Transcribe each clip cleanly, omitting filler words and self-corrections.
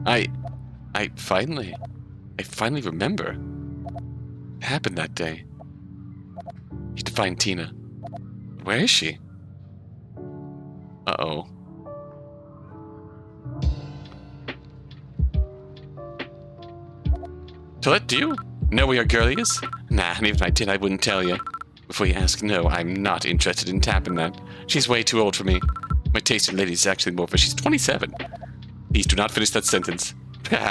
I finally remember. It happened that day. Need to find Tina. Where is she? Uh-oh. Toilette, do you know where your girlie is? Nah, and even if I did, I wouldn't tell you. Before you ask, no, I'm not interested in tapping that. She's way too old for me. My taste in ladies is actually more for she's 27. Please do not finish that sentence.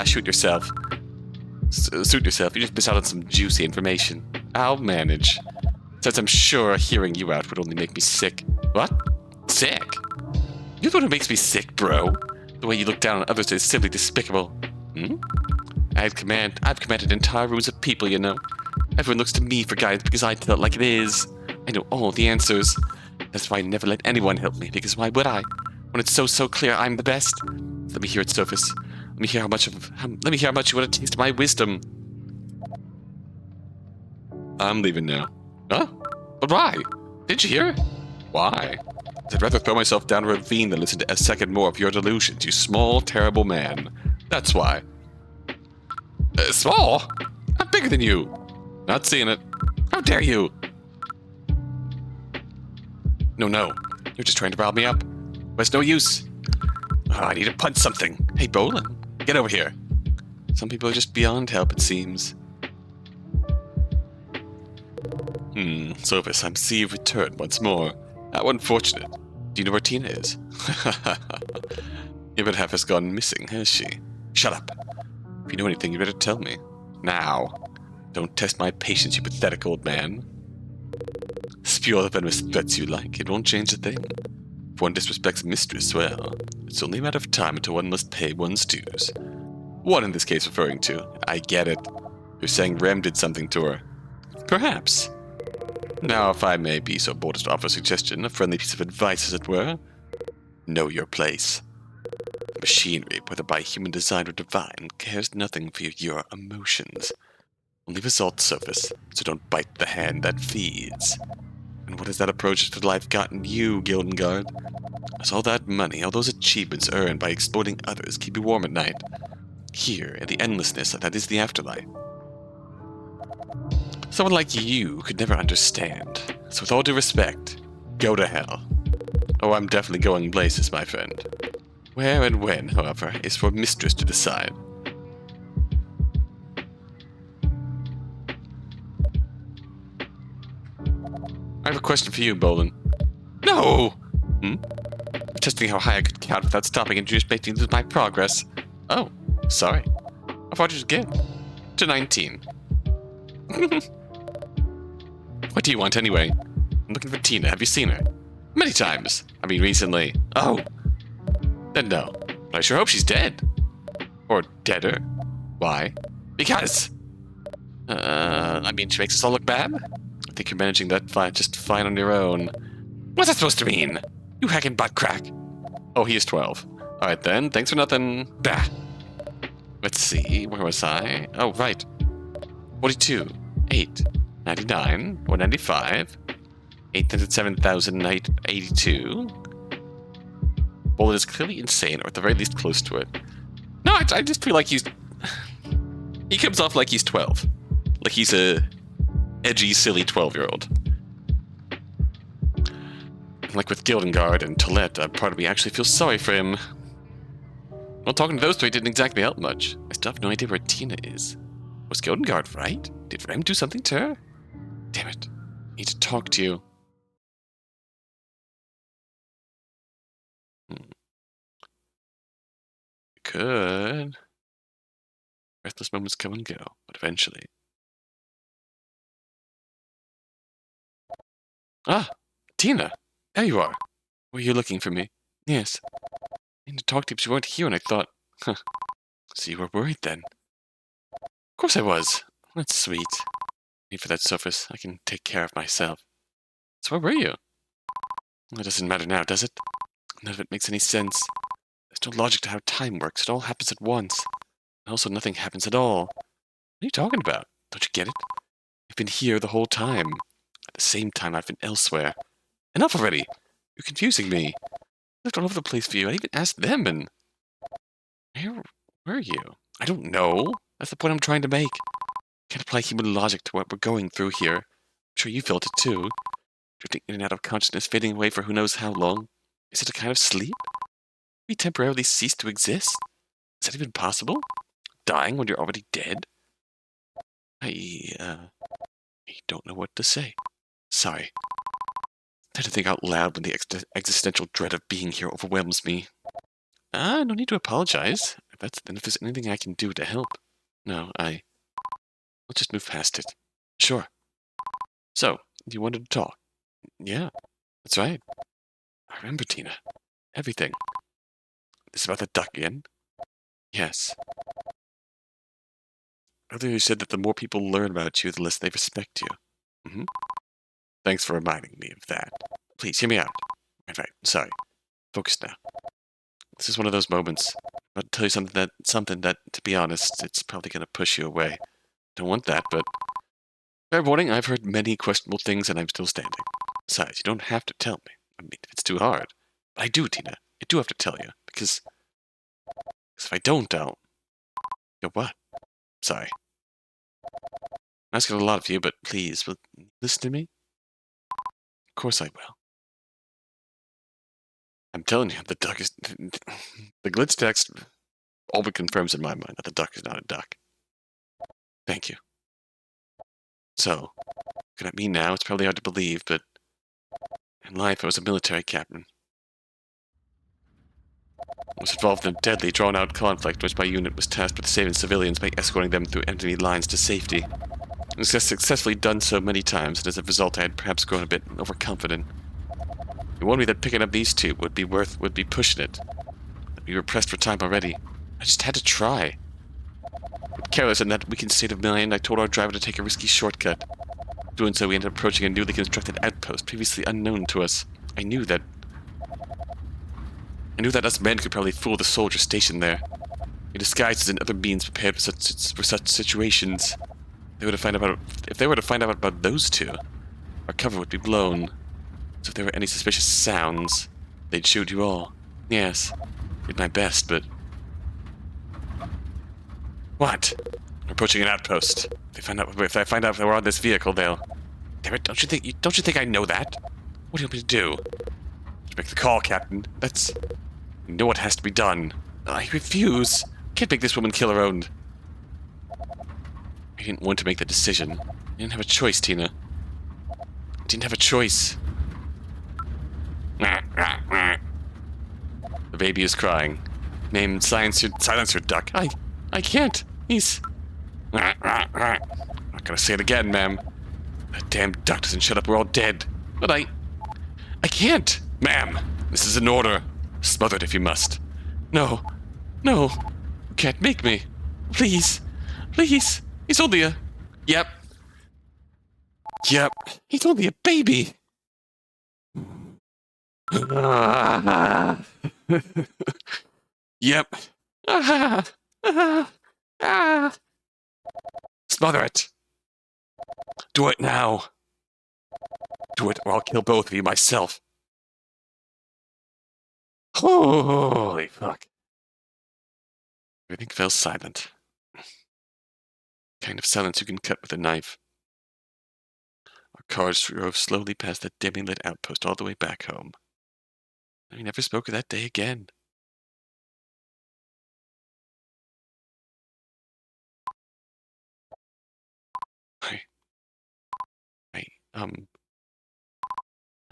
Shoot yourself. Suit yourself, you just miss out on some juicy information. I'll manage. Since I'm sure hearing you out would only make me sick. What? Sick? You're the one who makes me sick, bro. The way you look down on others is simply despicable. Hmm? I've commanded entire rooms of people, you know. Everyone looks to me for guidance because I tell it like it is. I know all the answers. That's why I never let anyone help me, because why would I? When it's so clear I'm the best. Let me hear it, Sophus. Let me hear how much you want to taste my wisdom. I'm leaving now. Huh? But why? Didn't you hear? Why? I'd rather throw myself down a ravine than listen to a second more of your delusions, you small, terrible man. That's why. Small? I'm bigger than you. Not seeing it. How dare you? No. You're just trying to rile me up. But it's no use. Oh, I need to punch something. Hey, Borgelind, get over here. Some people are just beyond help, it seems. Sophus, I see you've returned once more. How unfortunate. Do you know where Tina is? Your half has gone missing, has she? Shut up. If you know anything, you better tell me. Now. Don't test my patience, you pathetic old man. Spew all the venomous threats you like. It won't change a thing. If one disrespects a mistress, well, it's only a matter of time until one must pay one's dues. What in this case referring to? I get it. You're saying Remm did something to her. Perhaps. Now, if I may be so bold as to offer a suggestion, a friendly piece of advice, as it were, know your place. Machinery, whether by human design or divine, cares nothing for your emotions. Only results, Sophus, so don't bite the hand that feeds. And what has that approach to life gotten you, Guard? Has all that money, all those achievements earned by exploiting others keep you warm at night? Here, in the endlessness that is the afterlife. Someone like you could never understand. So with all due respect, go to hell. Oh, I'm definitely going places, my friend. Where and when, however, is for mistress to decide. I have a question for you, Borgelind. No! Testing how high I could count without stopping and just making lose my progress. Oh, sorry. How far did you get? To 19. What do you want anyway? I'm looking for Tina. Have you seen her? Many times. I mean, recently. Oh. Then no. But I sure hope she's dead. Or deader. Why? Because. I mean, she makes us all look bad. I think you're managing that just fine on your own. What's that supposed to mean? You hacking butt crack. Oh, he is 12. Alright then, thanks for nothing. Bah. Let's see, where was I? Oh, right. 42, 8, 99, 195, 807,882. Well, it is clearly insane, or at the very least close to it. No, I just feel like he comes off like he's 12. Like he's a edgy, silly 12-year-old. Like with Guard and Toilette, part of me actually feels sorry for him. Well, talking to those three didn't exactly help much. I still have no idea where Tina is. Was Guard right? Did Remm do something to her? Damn it. I need to talk to you. Could. Breathless moments come and go, but eventually. Ah! Tina! There you are. Were you looking for me? Yes. I need to talk to you, but you weren't here, and I thought, huh. So you were worried then? Of course I was. That's sweet. Need for that, Sophus. I can take care of myself. So where were you? Well, it doesn't matter now, does it? None of it makes any sense. There's no logic to how time works. It all happens at once. And also nothing happens at all. What are you talking about? Don't you get it? I've been here the whole time. At the same time, I've been elsewhere. Enough already! You're confusing me. I looked all over the place for you. I even asked them, and... Where Were you? I don't know. That's the point I'm trying to make. Can't apply human logic to what we're going through here. I'm sure you felt it too. Drifting in and out of consciousness, fading away for who knows how long. Is it a kind of sleep? We temporarily cease to exist? Is that even possible? Dying when you're already dead? I don't know what to say. Sorry. I had to think out loud when the existential dread of being here overwhelms me. No need to apologize. If there's anything I can do to help. No, I'll just move past it. Sure. So, you wanted to talk? Yeah, that's right. I remember, Tina. Everything. This about the duck again? Yes. Earlier you said that the more people learn about you, the less they respect you. Mm-hmm. Thanks for reminding me of that. Please, hear me out. Right, sorry. Focus now. This is one of those moments. I'll tell you something that, to be honest, it's probably going to push you away. Don't want that, but... Fair warning, I've heard many questionable things and I'm still standing. Besides, you don't have to tell me. I mean, if it's too hard. But I do, Tina. I do have to tell you, because if I don't, I'll... what? Sorry. I'm asking a lot of you, but please, will you listen to me? Of course I will. I'm telling you, the duck is... The glitch text all but confirms in my mind that the duck is not a duck. Thank you. So, looking at me now, it's probably hard to believe, but in life I was a military captain. I was involved in a deadly, drawn-out conflict which my unit was tasked with saving civilians by escorting them through enemy lines to safety. I was successfully done so many times, and as a result I had perhaps grown a bit overconfident. He warned me that picking up these two would be pushing it. That we were pressed for time already. I just had to try. Careless in that weakened state of mind, I told our driver to take a risky shortcut. Doing so, we ended up approaching a newly constructed outpost, previously unknown to us. I knew that us men could probably fool the soldiers stationed there. We disguised as in other means prepared for such situations. If they were to find out about those two, our cover would be blown. So if there were any suspicious sounds, they'd shoot you all. Yes, I did my best, but... What? We're approaching an outpost. If I find out if they were on this vehicle, they'll... Damn it, don't you think I know that? What do you want me to do? To make the call, Captain. That's... You know what has to be done. I refuse. Can't make this woman kill her own. I didn't want to make the decision. I didn't have a choice, Tina. I didn't have a choice. The baby is crying. Name, silence your duck. I can't. He's... I'm not gonna say it again, ma'am. That damn duck doesn't shut up, we're all dead. But I can't, ma'am. This is an order. Smother it if you must. No. You can't make me. Please. He's only a... Yep. He's only a baby. Yep. Smother it. Do it now. Do it or I'll kill both of you myself. Holy fuck. Everything fell silent. Kind of silence you can cut with a knife. Our cars drove slowly past that dimly lit outpost all the way back home. And we never spoke of that day again.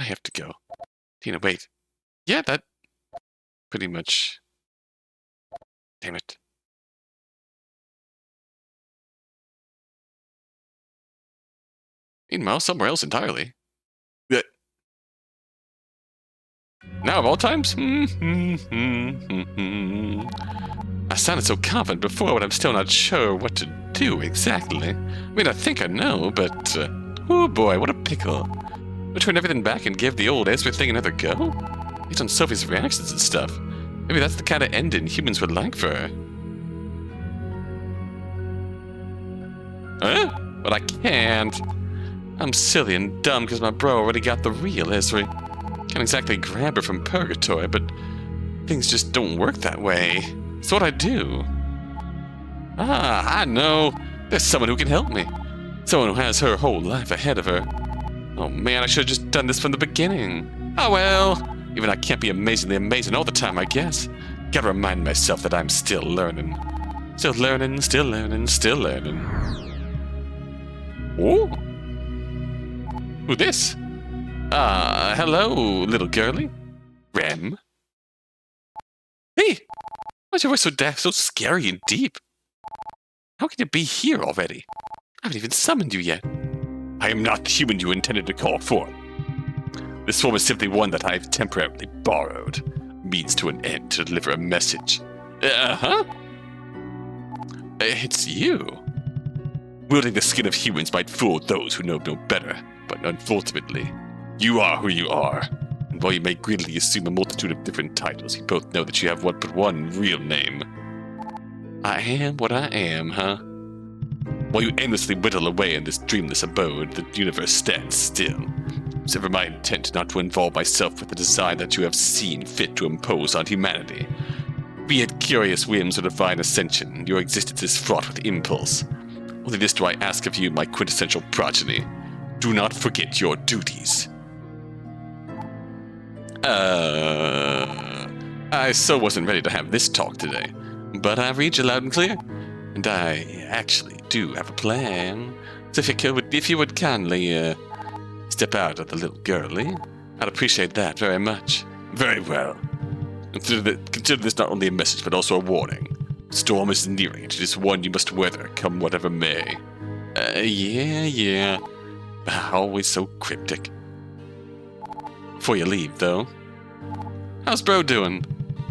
I have to go. Tina, wait. Yeah, that... Pretty much... Damn it. Meanwhile, somewhere else entirely. Now of all times? I sounded so confident before, but I'm still not sure what to do exactly. I mean, I think I know, but... oh boy, what a pickle. We'll turn everything back and give the old Ezrebeth thing another go? Based on Sophie's reactions and stuff. Maybe that's the kind of ending humans would like for her. Huh? But I can't. I'm silly and dumb because my bro already got the real Ezreal. Can't exactly grab her from purgatory, but things just don't work that way. So what I do? Ah, I know. There's someone who can help me. Someone who has her whole life ahead of her. Oh man, I should have just done this from the beginning. Oh well. Even I can't be amazingly amazing all the time, I guess. Gotta remind myself that I'm still learning. Still learning, still learning, still learning. Ooh. Who this? Hello, little girlie. Remm? Hey! Why's your voice so deaf, so scary and deep? How can you be here already? I haven't even summoned you yet. I am not the human you intended to call forth. This form is simply one that I've temporarily borrowed. Means to an end to deliver a message. Uh-huh? It's you. Wielding the skin of humans might fool those who know no better, but unfortunately, you are who you are. And while you may greedily assume a multitude of different titles, you both know that you have but one real name. I am what I am, huh? While you aimlessly whittle away in this dreamless abode, the universe stands still. It's ever my intent not to involve myself with the design that you have seen fit to impose on humanity. Be it curious whims or divine ascension, your existence is fraught with impulse. Only this do I ask of you, my quintessential progeny. Do not forget your duties. I so wasn't ready to have this talk today, but I read you loud and clear, and I actually do have a plan. So if you would kindly, step out of the little girlie, I'd appreciate that very much. Very well. Consider this not only a message, but also a warning. The storm is nearing, and it is one you must weather, come whatever may. Yeah. Always so cryptic. Before you leave, though, how's bro doing?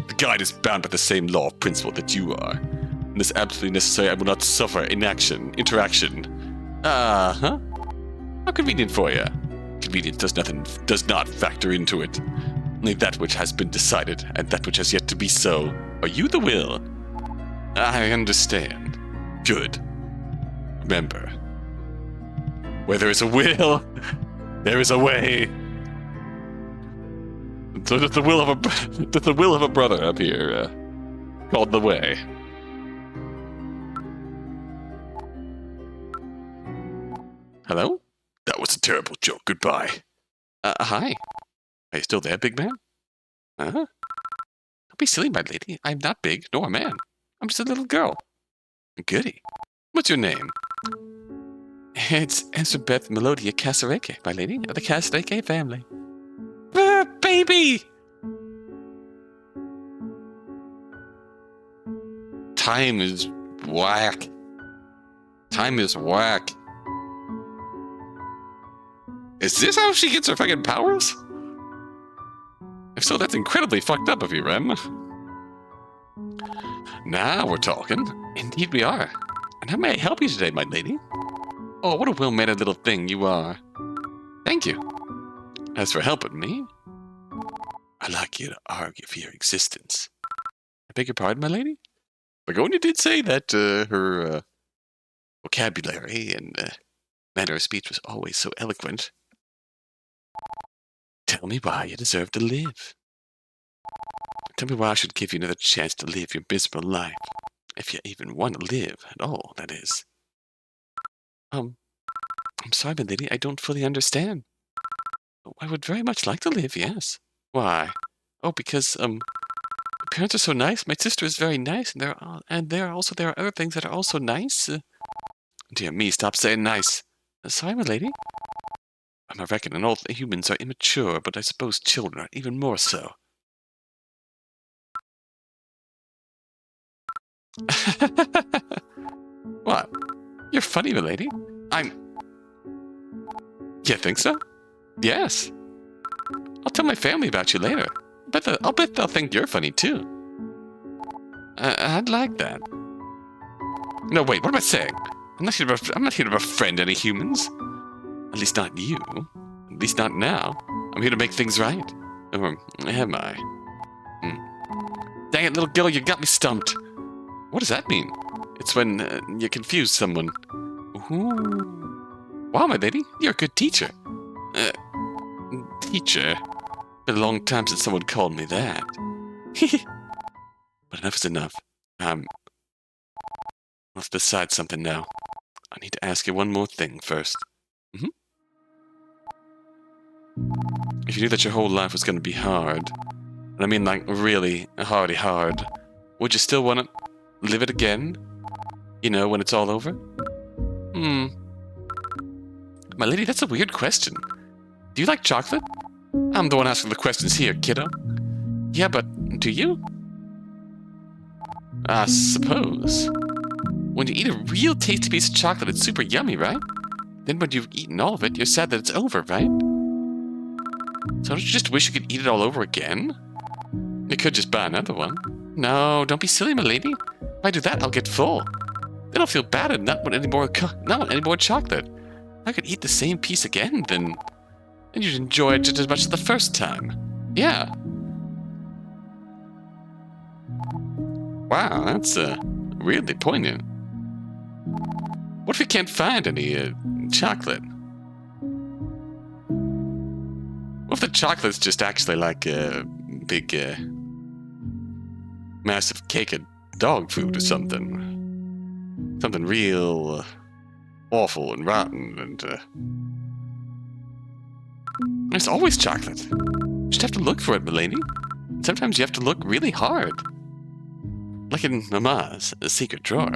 The guide is bound by the same law of principle that you are. And this absolutely necessary I will not suffer interaction. Uh-huh. How convenient for you. Convenience does not factor into it. Only that which has been decided, and that which has yet to be so. Are you the will? I understand. Good. Remember, where there is a will, there is a way. So there's the will of a brother up here, called the way. Hello? That was a terrible joke. Goodbye. Hi. Are you still there, big man? Huh? Don't be silly, my lady. I'm not big, nor a man. I'm just a little girl. Goody. What's your name? It's Ezrebeth Melodia Casarecce, my lady, of the Casarecce family. Baby! Time is whack. Time is whack. Is this how she gets her fucking powers? If so, that's incredibly fucked up of you, Remm. Now we're talking. Indeed we are. And how may I help you today, my lady? Oh, what a well-mannered little thing you are. Thank you. As for helping me, I'd like you to argue for your existence. I beg your pardon, my lady? Begonia did say that her vocabulary and manner of speech was always so eloquent. Tell me why you deserve to live. Tell me why I should give you another chance to live your miserable life. If you even want to live at all, that is. I'm sorry, my lady, I don't fully understand. I would very much like to live, yes. Why? Oh, because, my parents are so nice, my sister is very nice, and there are other things that are also nice. Dear me, stop saying nice. Sorry, my lady. I reckon and all humans are immature, but I suppose children are even more so. What? You're funny, my lady. You think so? Yes. I'll tell my family about you later. I'll bet they'll think you're funny, too. I'd like that. No, wait, what am I saying? I'm not here to befriend any humans. At least not you. At least not now. I'm here to make things right. Or am I? Dang it, little girl, you got me stumped. What does that mean? It's when you confuse someone. Ooh. Wow, my lady, you're a good teacher. Teacher? Been a long time since someone called me that. But enough is enough. Let's decide something now. I need to ask you one more thing first. If you knew that your whole life was going to be hard, and I mean like really hard, would you still want to live it again? You know, when it's all over? My lady, that's a weird question. Do you like chocolate? I'm the one asking the questions here, kiddo. Yeah, but do you? I suppose. When you eat a real tasty piece of chocolate, it's super yummy, right? Then when you've eaten all of it, you're sad that it's over, right? So don't you just wish you could eat it all over again? You could just buy another one. No, don't be silly, my lady. If I do that, I'll get full. Then I'll feel bad and not want any more chocolate. I could eat the same piece again, then you'd enjoy it just as much as the first time. Yeah. Wow, that's really poignant. What if you can't find any chocolate? What if the chocolate's just actually like a big, massive cake of dog food or something? Something real awful and rotten and there's always chocolate. You just have to look for it, milady. Sometimes you have to look really hard. Like in Mama's secret drawer.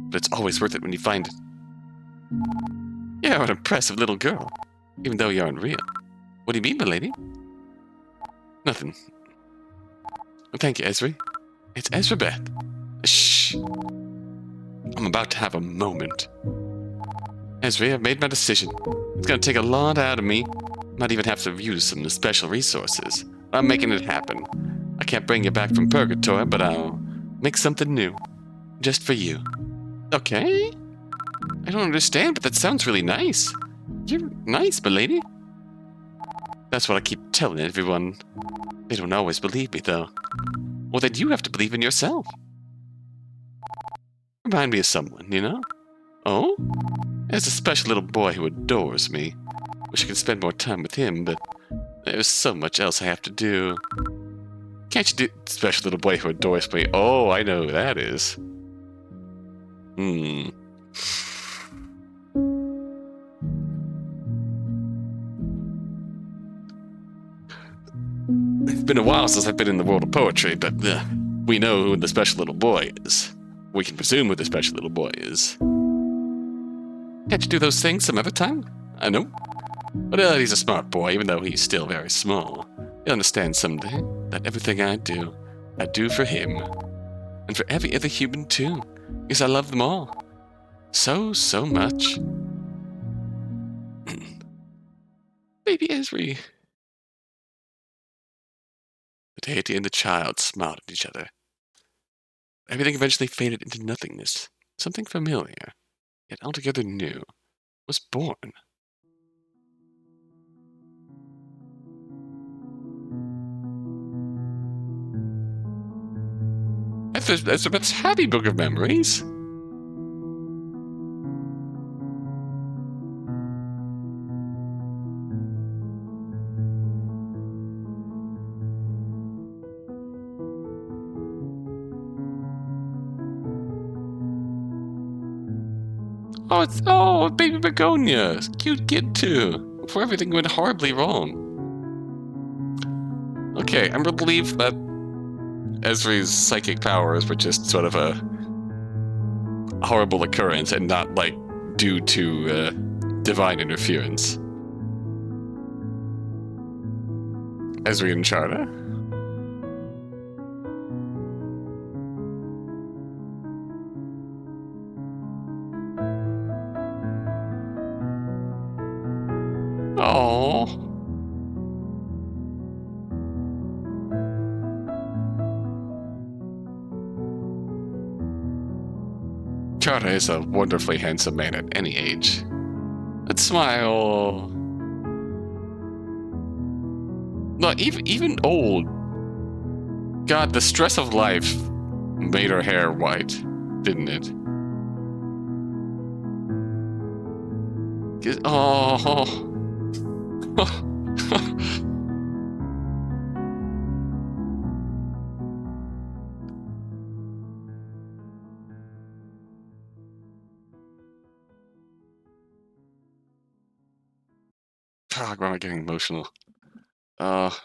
But it's always worth it when you find it. You're an impressive little girl, even though you aren't real. What do you mean, milady? Nothing. Well, thank you, Ezri. It's Ezrebeth. Shh. I'm about to have a moment. Ezri, I've made my decision. It's gonna take a lot out of me. Not even have to use some special resources. I'm making it happen. I can't bring you back from purgatory, but I'll make something new. Just for you. Okay? I don't understand, but that sounds really nice. You're nice, milady. That's what I keep telling everyone. They don't always believe me, though. Well, then you have to believe in yourself. Remind me of someone, you know? Oh? There's a special little boy who adores me. Wish I could spend more time with him, but there's so much else I have to do. Can't you do... Special little boy who adores me. Oh, I know who that is. It's been a while since I've been in the world of poetry, but we know who the special little boy is. We can presume who the special little boy is. Can't you do those things some other time? I know. But he's a smart boy, even though he's still very small. He'll understand someday that everything I do for him. And for every other human, too. Because I love them all. So much. Baby Ezri. The deity and the child smiled at each other. Everything eventually faded into nothingness. Something familiar, yet altogether new, was born. Ezrebeth's happy book of memories. Oh, baby begonia. Cute kid, too. Before everything went horribly wrong. Okay, I'm relieved that Ezri's psychic powers were just sort of a horrible occurrence and not, like, due to divine interference. Ezri and Charda? Oh. Charda is a wonderfully handsome man at any age. That smile. No, even old. God, the stress of life made her hair white, didn't it? Oh. Fuck, why am I getting emotional? Oh,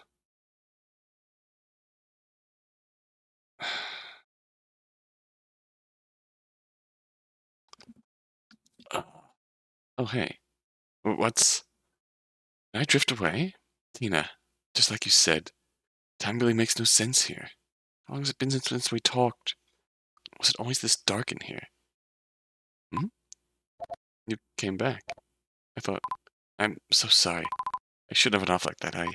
hey. What's... Did I drift away? Tina, just like you said, time really makes no sense here. How long has it been since we talked? Was it always this dark in here? Hmm? You came back. I thought... I'm so sorry. I shouldn't have went off like that. It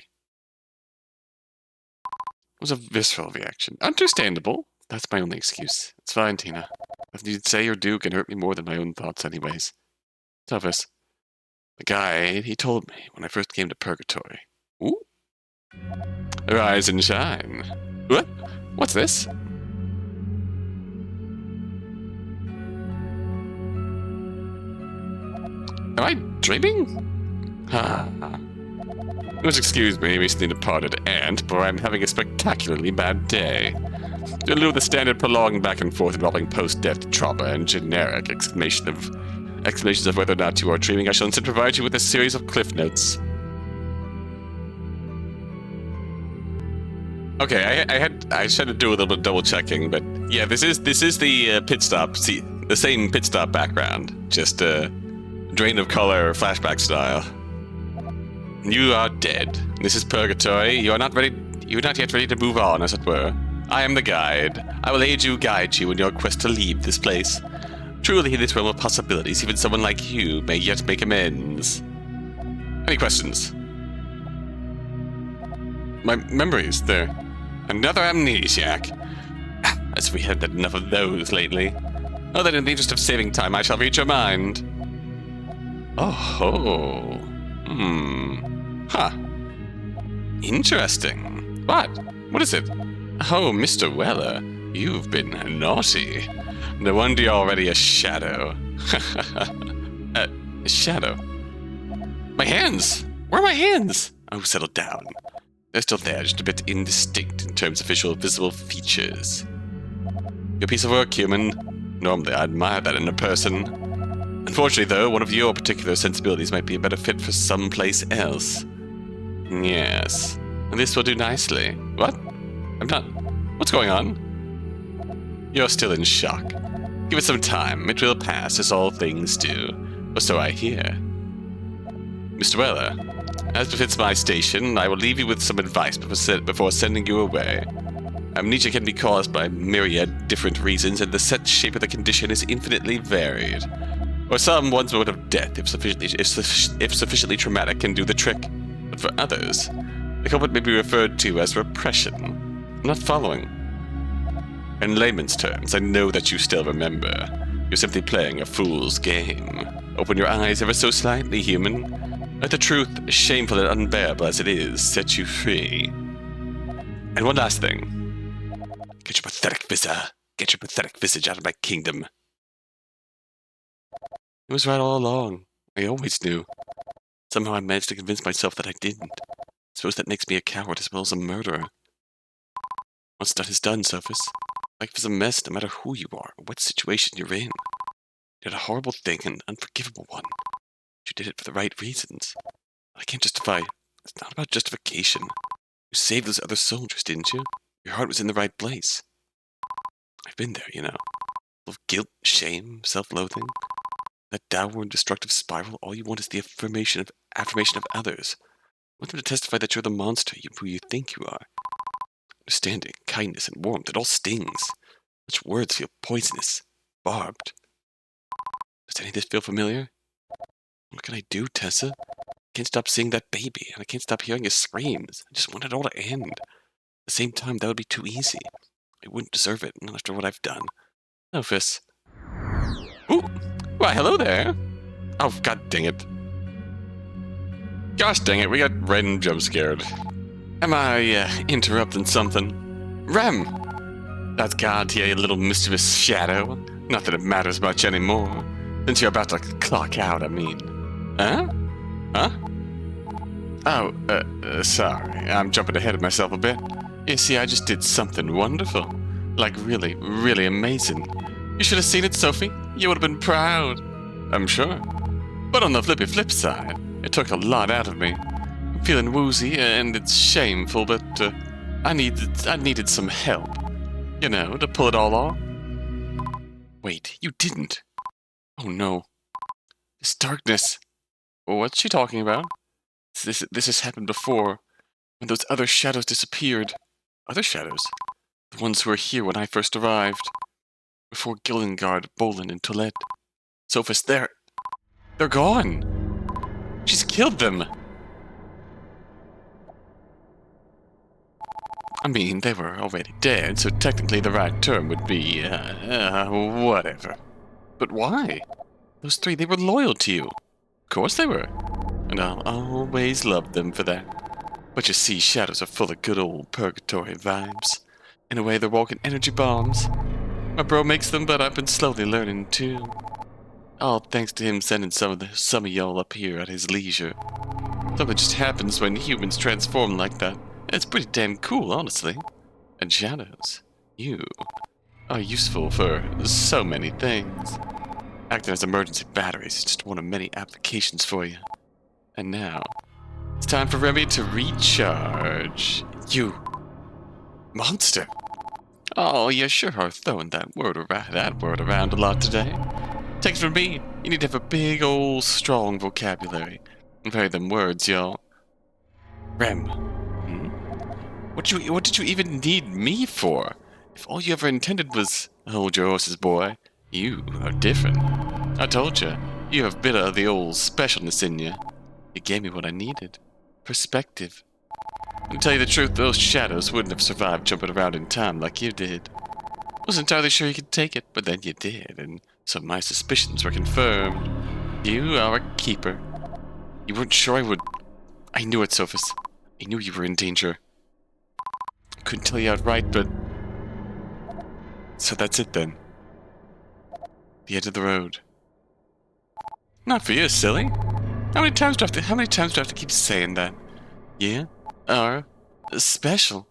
was a visceral reaction. Understandable. That's my only excuse. It's fine, Tina. Nothing you'd say or do can hurt me more than my own thoughts anyways. Sophus, the guy, he told me when I first came to Purgatory. Ooh. Rise and shine. What? What's this? Am I dreaming? You must excuse me, recently departed aunt, but I'm having a spectacularly bad day. In lieu of the standard prolonged back and forth involving post-death trauma and generic explanations of whether or not you are dreaming, I shall instead provide you with a series of cliff notes. Okay, I should to do a little bit of double checking, but yeah, this is the pit stop. See, the same pit stop background, just drain of color, flashback style. You are dead. This is Purgatory. You are not yet ready to move on, as it were. I am the guide. I will guide you in your quest to leave this place. Truly, in this realm of possibilities, even someone like you may yet make amends. Any questions? My memories, they're another amnesiac. As we haven't had enough of those lately. Oh, then in the interest of saving time, I shall read your mind. Oh. Huh. Interesting. What is it? Oh, Mr. Weller, you've been naughty. No wonder you're already a shadow. A shadow? My hands! Where are my hands? Oh, settle down. They're still there, just a bit indistinct in terms of visible features. Your piece of work, human. Normally, I admire that in a person. Unfortunately, though, one of your particular sensibilities might be a better fit for someplace else. Yes. And this will do nicely. What? I'm not... What's going on? You're still in shock. Give it some time. It will pass, as all things do. Or so I hear. Mr. Weller, as befits my station, I will leave you with some advice before sending you away. Amnesia can be caused by myriad different reasons, and the set shape of the condition is infinitely varied. For some, one's mode of death, if sufficiently traumatic, can do the trick. But for others, the culprit may be referred to as repression. I'm not following. In layman's terms, I know that you still remember. You're simply playing a fool's game. Open your eyes ever so slightly, human. Let the truth, shameful and unbearable as it is, set you free. And one last thing. Get your pathetic visage out of my kingdom. It was right all along. I always knew. Somehow I managed to convince myself that I didn't. I suppose that makes me a coward as well as a murderer. What's done is done, Sophus. Life is a mess no matter who you are or what situation you're in. You did a horrible thing, an unforgivable one. You did it for the right reasons. I can't justify... It's not about justification. You saved those other soldiers, didn't you? Your heart was in the right place. I've been there, you know. Full of guilt, shame, self-loathing. That downward destructive spiral, all you want is the affirmation of others. You want them to testify that you're the monster who you think you are. Understanding, kindness, and warmth, it all stings. Such words feel poisonous, barbed. Does any of this feel familiar? What can I do, Tessa? I can't stop seeing that baby, and I can't stop hearing his screams. I just want it all to end. At the same time, that would be too easy. I wouldn't deserve it, not after what I've done. Sophus. Ooh! Why, hello there! Oh, god dang it. Gosh dang it, we got Remm jump scared. Am I, interrupting something? Remm! That's God here, you little mischievous shadow. Not that it matters much anymore. Since you're about to clock out, I mean. Huh? Huh? Oh, sorry. I'm jumping ahead of myself a bit. You see, I just did something wonderful. Like, really, really amazing. You should have seen it, Sophie. You would have been proud. I'm sure. But on the flip side, it took a lot out of me. feeling woozy, and it's shameful, but I needed some help. You know, to pull it all off. Wait, you didn't. Oh no. This darkness. Well, what's she talking about? This has happened before, when those other shadows disappeared. Other shadows? The ones who were here when I first arrived. Before Gillengard, Borgelind, and Toilette. Sophus, they're gone. She's killed them. I mean, they were already dead, so technically the right term would be, whatever. But why? Those three, they were loyal to you. Of course they were. And I'll always love them for that. But you see, shadows are full of good old purgatory vibes. In a way, they're walking energy bombs. My bro makes them, but I've been slowly learning too. All thanks to him sending some of y'all up here at his leisure. Something just happens when humans transform like that. It's pretty damn cool, honestly. And shadows, you are useful for so many things. Acting as emergency batteries is just one of many applications for you. And now, it's time for Remy to recharge. You monster! Oh, you sure are throwing that word around a lot today. Takes from me, you need to have a big old strong vocabulary. And vary them words, y'all. Remm. What did you even need me for? If all you ever intended was hold your horses, boy, you are different. I told you, you have a bit of the old specialness in you. You gave me what I needed. Perspective. And to tell you the truth, those shadows wouldn't have survived jumping around in time like you did. Wasn't entirely sure you could take it, but then you did, and so my suspicions were confirmed. You are a keeper. You weren't sure I would... I knew it, Sophus. I knew you were in danger. Couldn't tell you outright, but... So that's it then. The end of the road. Not for you, silly. How many times do I have to keep saying that? You are special.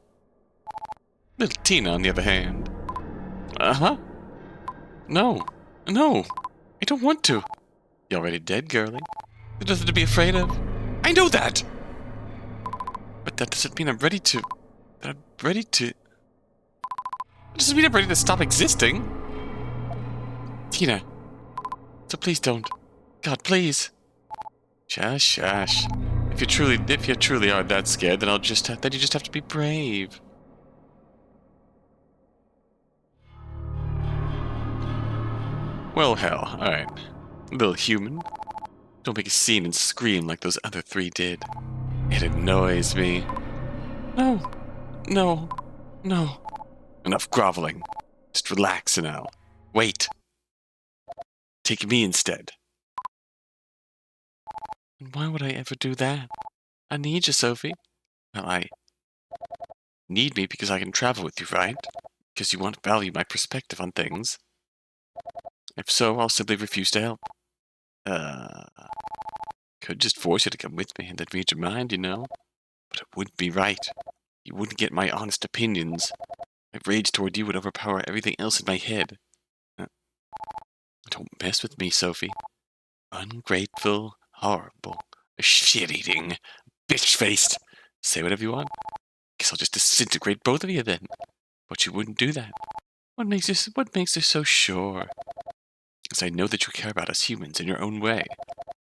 Little Tina, on the other hand. Uh-huh. No. I don't want to. You're already dead, girlie. There's nothing to be afraid of. I know that! But that doesn't mean I'm ready to... That doesn't mean I'm ready to stop existing. Tina. So please don't. God, please. Shush. If you truly are that scared, then you just have to be brave. Well, hell, alright. Little human. Don't make a scene and scream like those other three did. It annoys me. No. Enough groveling. Just relax now. Wait. Take me instead. And why would I ever do that? I need you, Sophie. Well, I need me because I can travel with you, right? Because you want to value my perspective on things. If so, I'll simply refuse to help. Could just force you to come with me and then read your mind, you know? But it wouldn't be right. You wouldn't get my honest opinions. My rage toward you would overpower everything else in my head. Don't mess with me, Sophie. Ungrateful, horrible, shit-eating, bitch-faced. Say whatever you want. Guess I'll just disintegrate both of you then. But you wouldn't do that. What makes you so sure? Because I know that you care about us humans in your own way.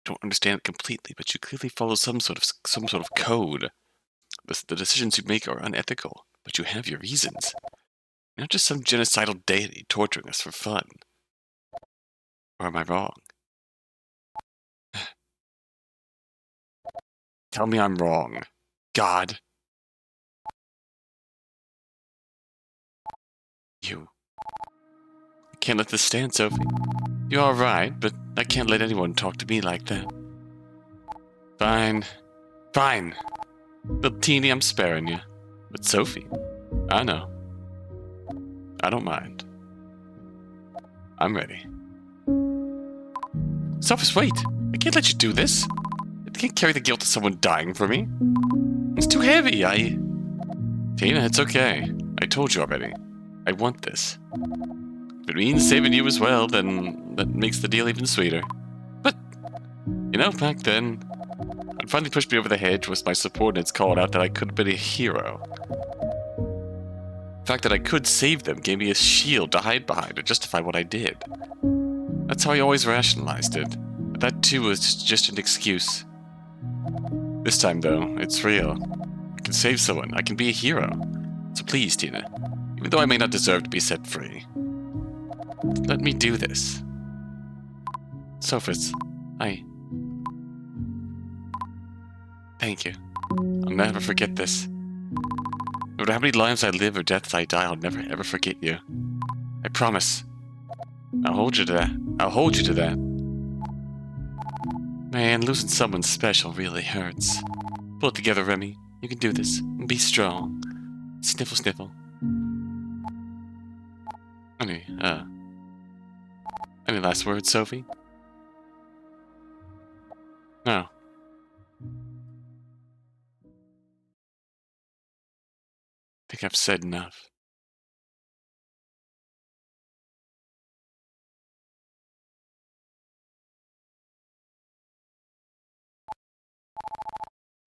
Don't understand it completely, but you clearly follow some sort of code. The decisions you make are unethical, but you have your reasons. You're not just some genocidal deity torturing us for fun. Or am I wrong? Tell me I'm wrong. God. You. I can't let this stand, Sophie. You're alright, but I can't let anyone talk to me like that. Fine. Little teeny, I'm sparing you. But Sophie, I know. I don't mind. I'm ready. Sophus, wait! I can't let you do this! I can't carry the guilt of someone dying for me. It's too heavy, Tina, it's okay. I told you already. I want this. If it means saving you as well, then that makes the deal even sweeter. But, you know, back then, I'd What finally pushed me over the hedge was my subordinates called out that I could have been a hero. The fact that I could save them gave me a shield to hide behind to justify what I did. That's how I always rationalized it. But that too was just an excuse. This time, though, it's real. I can save someone. I can be a hero. So please, Tina, even though I may not deserve to be set free, let me do this. Sophus, thank you. I'll never forget this. No matter how many lives I live or deaths I die, I'll never ever forget you. I promise. I'll hold you to that. I'll hold you to that. Man, losing someone special really hurts. Pull it together, Remy. You can do this. Be strong. Sniffle, sniffle. Any last words, Sophie? No. I think I've said enough.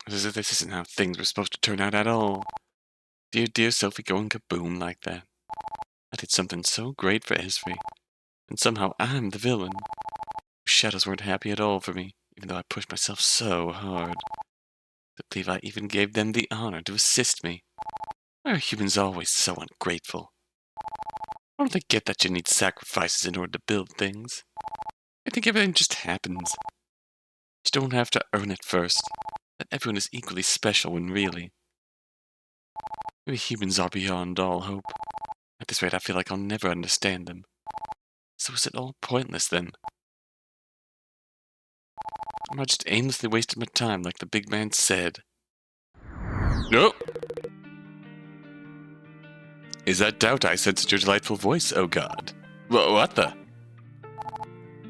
This isn't how things were supposed to turn out at all. Dear Sophie going kaboom like that. I did something so great for Ezri, and somehow I'm the villain. Shadows weren't happy at all for me, even though I pushed myself so hard. To believe I even gave them the honor to assist me. Why are humans always so ungrateful? Why don't they get that you need sacrifices in order to build things? I think everything just happens. You don't have to earn it first. That everyone is equally special when really... Maybe humans are beyond all hope. At this rate, I feel like I'll never understand them. So is it all pointless then? Am I just aimlessly wasting my time like the big man said? No! Is that doubt I sense in your delightful voice, oh god? What the?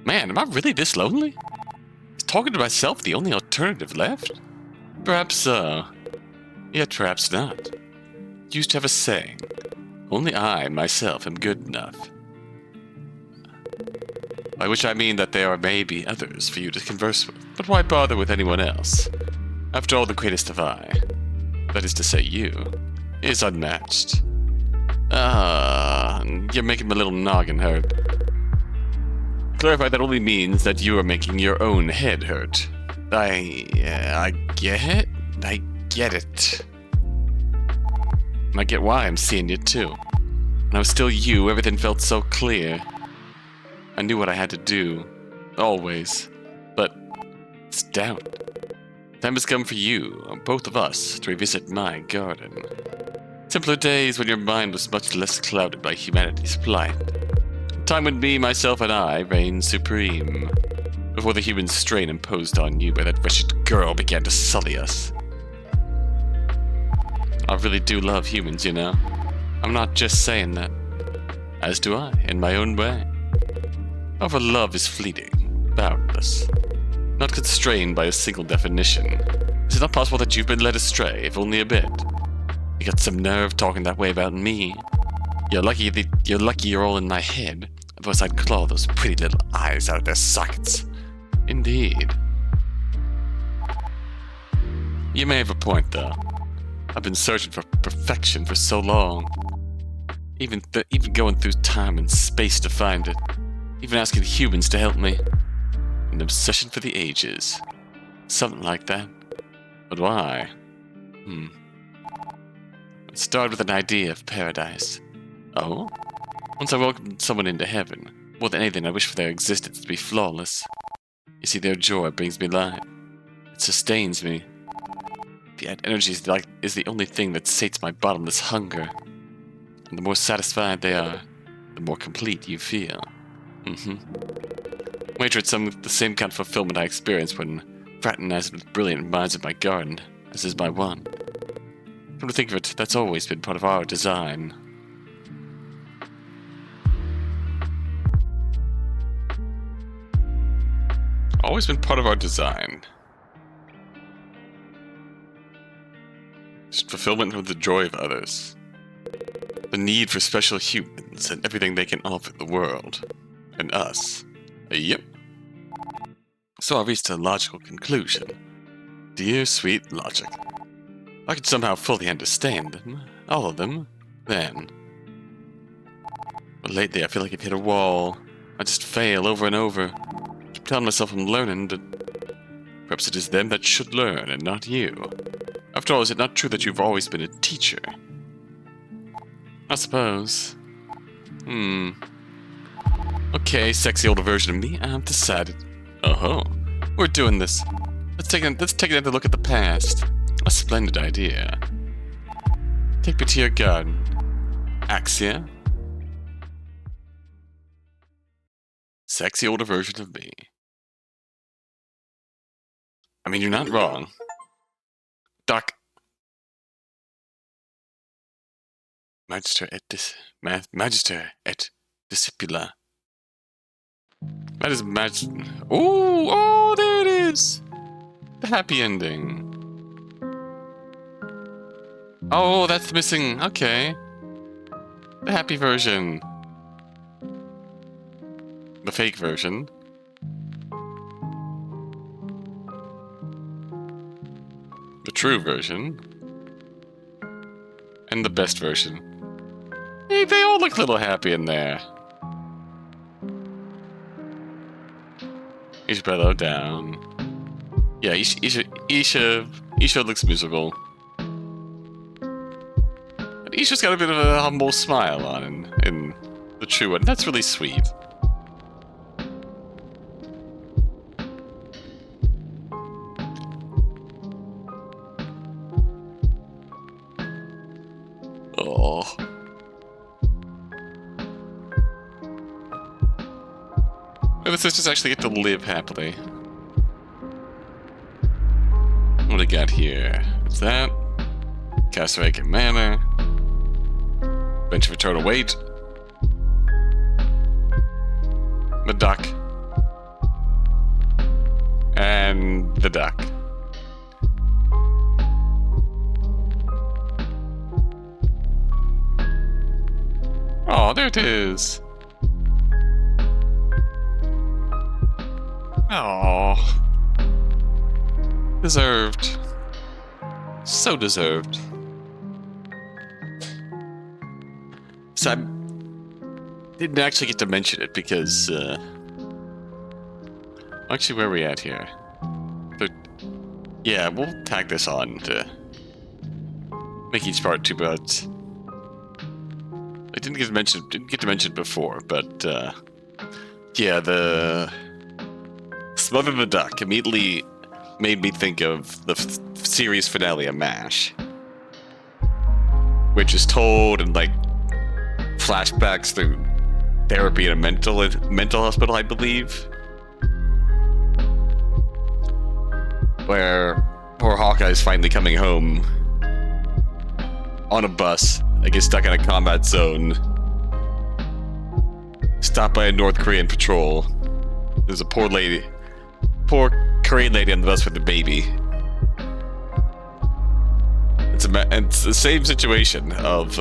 Man, am I really this lonely? Is talking to myself the only alternative left? Perhaps so. Yet perhaps not. Used to have a saying, only I, myself, am good enough. By which I mean that there may be others for you to converse with, but why bother with anyone else? After all, the greatest of I, that is to say you, is unmatched. You're making my little noggin hurt. Clarify that only means that you are making your own head hurt. I get it? I get it. And I get why I'm seeing you too. When I was still you, everything felt so clear. I knew what I had to do. Always. But it's doubt. Time has come for you, both of us, to revisit my garden. Simpler days when your mind was much less clouded by humanity's plight. Time when me, myself, and I reigned supreme. Before the human strain imposed on you by that wretched girl began to sully us. I really do love humans, you know. I'm not just saying that. As do I, in my own way. However, love is fleeting, boundless, not constrained by a single definition. Is it not possible that you've been led astray, if only a bit? You got some nerve talking that way about me. You're lucky you're all in my head. Otherwise I'd claw those pretty little eyes out of their sockets. Indeed. You may have a point, though. I've been searching for perfection for so long. Even going through time and space to find it. Even asking humans to help me. An obsession for the ages. Something like that. But why? It started with an idea of paradise. Oh? Once I welcomed someone into heaven, more than anything I wish for their existence to be flawless. You see, their joy brings me life. It sustains me. The energy is the only thing that sates my bottomless hunger. And the more satisfied they are, the more complete you feel. Wager it's the same kind of fulfillment I experienced when fraternizing with brilliant minds of my garden, as is my one. Come to think of it, that's always been part of our design. Always been part of our design. Just fulfillment of the joy of others. The need for special humans and everything they can offer the world. And us. Yep. So I reached a logical conclusion. Dear sweet logic. I could somehow fully understand them, all of them, then. But lately I feel like I've hit a wall. I just fail over and over. I keep telling myself I'm learning, but perhaps it is them that should learn and not you. After all, is it not true that you've always been a teacher? I suppose. Okay, sexy older version of me, I've decided. Oh-ho. We're doing this. Let's take another look at the past. A splendid idea. Take me to your garden. Axia? Sexy older version of me. I mean, you're not wrong. Doc. Magister et discipula. That is oh, there it is! The happy ending. Oh, that's missing. Okay. The happy version. The fake version. The true version. And the best version. Hey, they all look a little happy in there. Isabella down. Yeah, Isha looks miserable. But Isha's got a bit of a humble smile on in the true one. That's really sweet. Oh. The sisters actually get to live happily. What do we got here? What's that? Casarecce Manor. Bench of Eternal Weight. The duck. And the duck. Oh, there it is. Oh, deserved. So deserved. So I didn't actually get to mention it because, actually, where are we at here? Yeah, we'll tag this on to make each part 2 parts. I didn't get to mention it before, but yeah, the Smother the Duck immediately made me think of the series finale of MASH, which is told in like flashbacks through therapy in a mental hospital, I believe, where poor Hawkeye's finally coming home on a bus. I get stuck in a combat zone, stopped by a North Korean patrol. There's a poor Korean lady on the bus with a baby. It's the same situation of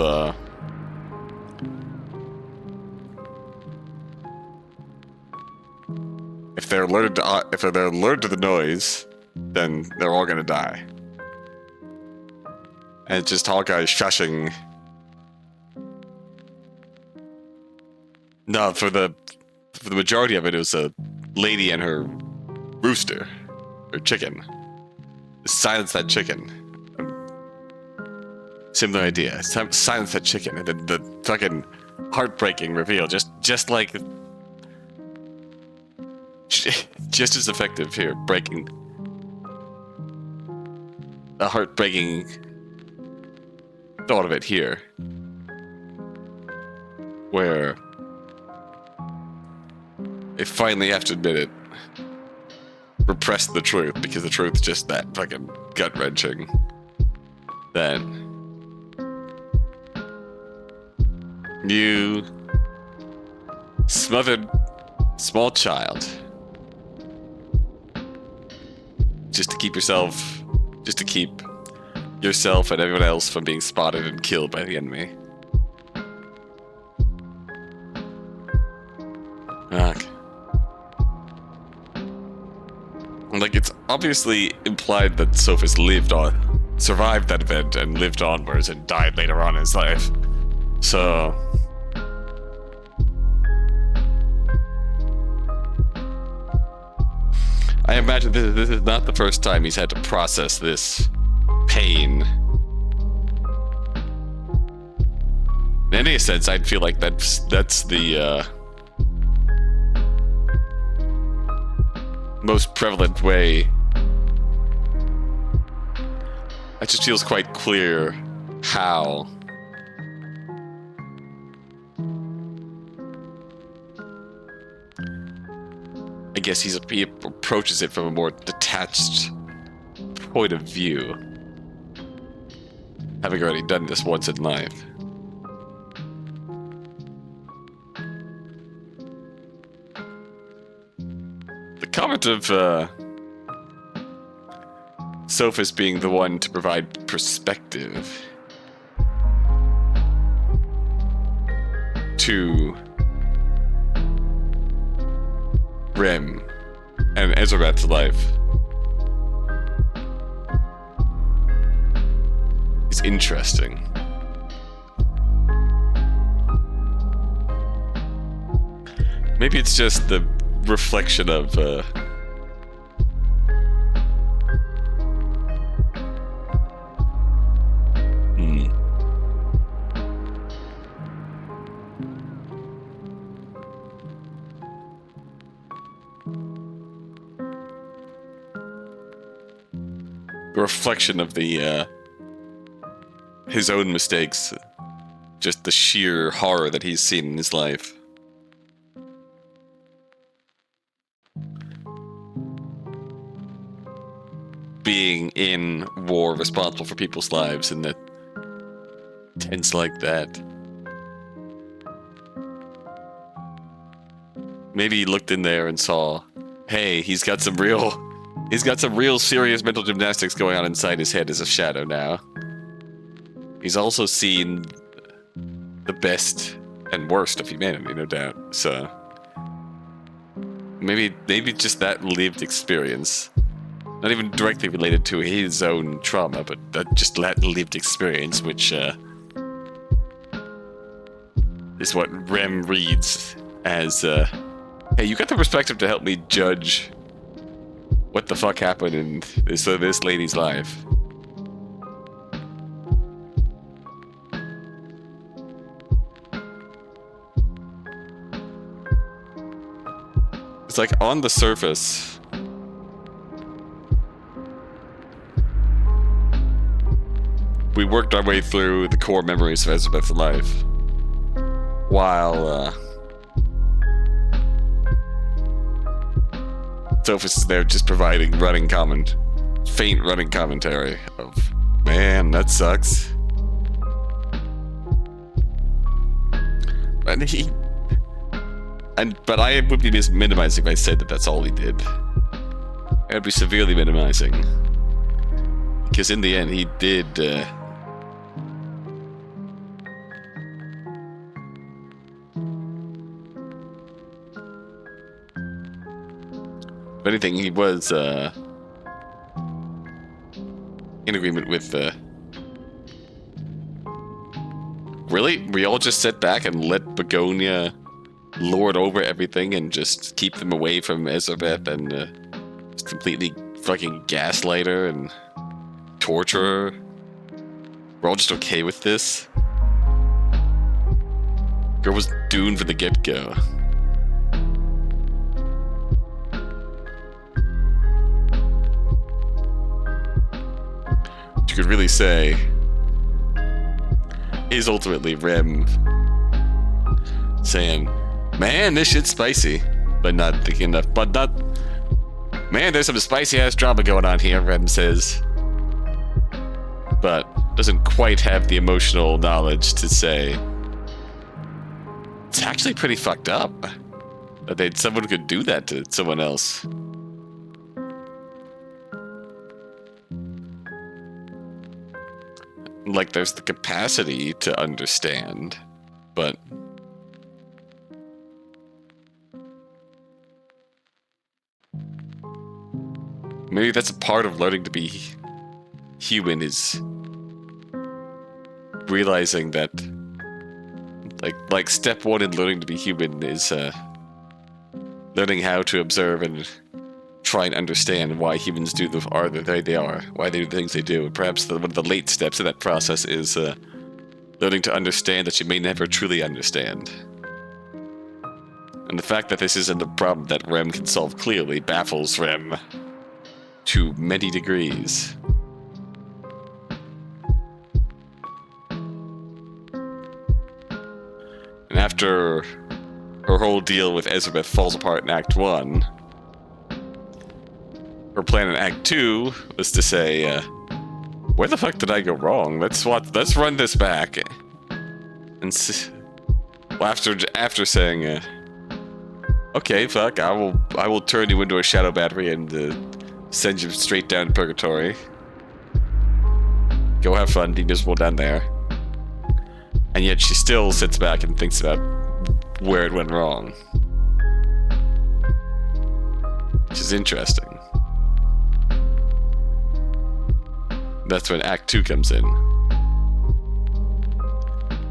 if they're alerted to the noise, then they're all gonna die. And it's just Hawkeye shushing. No, for the majority of it, it was a lady and her rooster, or chicken. Silence that chicken. Similar idea. Silence that chicken, and then the fucking heartbreaking reveal, just like, just as effective here, breaking the heartbreaking thought of it here, where they finally have to admit it, repress the truth, because the truth is just that fucking gut-wrenching. That you smothered small child just to keep yourself and everyone else from being spotted and killed by the enemy. Fuck. Like, it's obviously implied that Sophus survived that event and lived onwards and died later on in his life. So... I imagine this is not the first time he's had to process this pain. In any sense, I'd feel like that's the most prevalent way. It just feels quite clear how. I guess he approaches it from a more detached point of view, having already done this once in life. The comment of Sophus being the one to provide perspective to Remm and Ezrebeth's life is interesting. Maybe it's just the reflection of a reflection of the his own mistakes, just the sheer horror that he's seen in his life. Being in war, responsible for people's lives, and that tents like that. Maybe he looked in there and saw, hey, he's got some real serious mental gymnastics going on inside his head as a shadow now. He's also seen the best and worst of humanity, no doubt. So maybe just that lived experience, not even directly related to his own trauma, but just that lived experience, which is what Remm reads as, hey, you got the perspective to help me judge what the fuck happened in this lady's life. It's like, on the surface, we worked our way through the core memories of Ezrebeth's life, while Sophus is there just providing faint running commentary of, man, that sucks. But I would be minimizing if I said that that's all he did. I would be severely minimizing. Because in the end, he did... if anything, he was in agreement with... Really? We all just sit back and let Begonia lord over everything and just keep them away from Ezrebeth and just completely fucking gaslight her and torture her? We're all just okay with this? Girl was doomed from the get-go. You could really say is ultimately Remm saying, man, this shit's spicy, but not thinking enough. But not, man, there's some spicy ass drama going on here, Remm says, but doesn't quite have the emotional knowledge to say it's actually pretty fucked up that someone could do that to someone else. Like, there's the capacity to understand, but Maybe that's a part of learning to be human, is realizing that, like step one in learning to be human is learning how to observe and try and understand why humans are the way they are, why they do the things they do. And perhaps one of the late steps in that process is learning to understand that you may never truly understand. And the fact that this isn't a problem that Remm can solve clearly baffles Remm to many degrees. And after her whole deal with Ezrebeth falls apart in Act 1, her plan in Act 2 was to say, where the fuck did I go wrong? Let's run this back. And after saying, okay, fuck, I will turn you into a shadow battery and send you straight down to purgatory. Go have fun, be miserable down there. And yet she still sits back and thinks about where it went wrong. Which is interesting. That's when Act 2 comes in.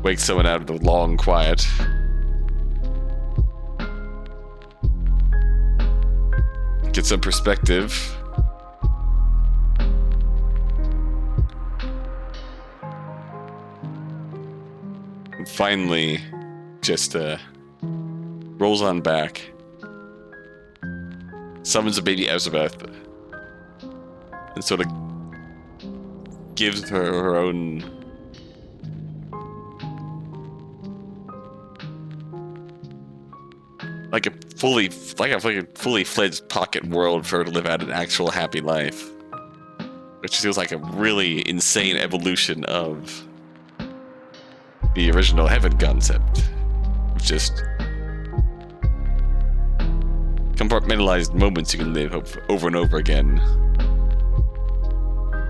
Wakes someone out of the long quiet. Get some perspective. And finally, just rolls on back. Summons a baby Ezrebeth. And sort of gives her own like a fully fledged pocket world for her to live out an actual happy life, which feels like a really insane evolution of the original heaven concept. Just compartmentalized moments you can live over and over again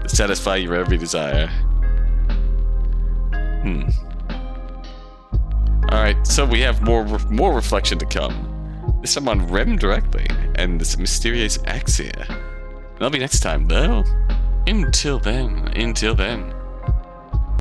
to satisfy your every desire. Alright, so we have more reflection to come. This time on Remm directly, and this mysterious Axia. That'll be next time, though. Until then.